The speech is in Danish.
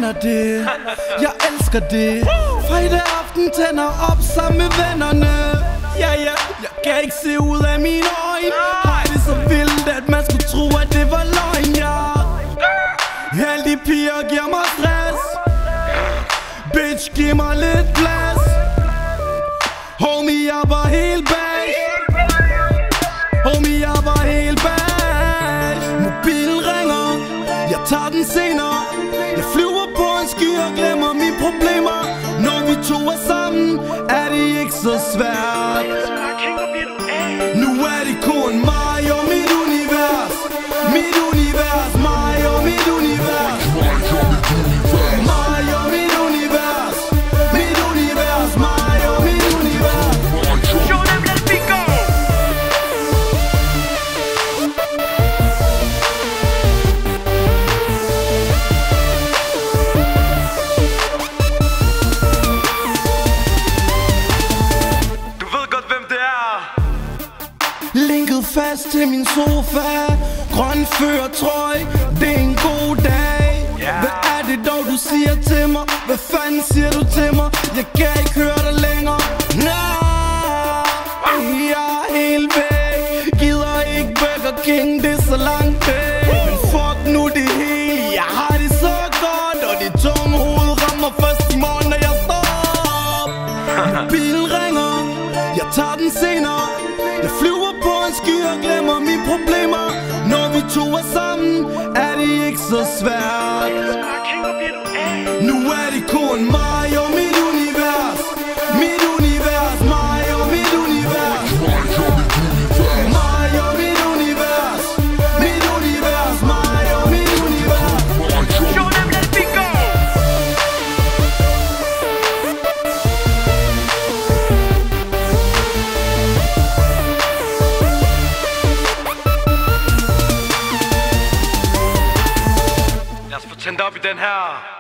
kender det. Jeg elsker det. Fredag aften tænder op sammen med vennerne. Ja, jeg kan ikke se ud af mine øjne. Har det så vildt, at man skulle tro, at det var løgn, ja. Alle de piger giver mig stress. Bitch, giv mig lidt plads. Homie, jeg var helt bag. Homie, jeg var helt bag. Mobilen ringer, jeg tager den senere. Jeg flyver på en sky og glemmer mine problemer. Når vi to er sammen, er det ikke så svært. Nu er det kun mig og mit univers. Mit univers, mig og mit univers. Mig og mit univers. Mit univers, mig og mit univers. Show them, let me go. Du ved godt, hvem det er. Linket fast til min sofa. Grøn førertrøje, det er en god dag. Hvad er det dog du siger til mig? Hvad fanden siger du til mig? Jeg kan ikke høre dig længere. Nej, jeg er helt væk. Gider ikke Burger King, det er så langt væk. Men fuck nu det hele, jeg har det så godt. Og det tunge hoved rammer først i morgen, når jeg står op. Mobilen ringer, jeg tager den senere. Jeg flyver på en sky og glemmer mine problemer. Når vi to er sammen, er det ikke så svært. Nu er det kun mig og mit univers. Mit univers, mig og mit univers. Mig og mit univers. Mit univers, mig og mit univers. Show them, let me go. Lad os få tændt op i den her.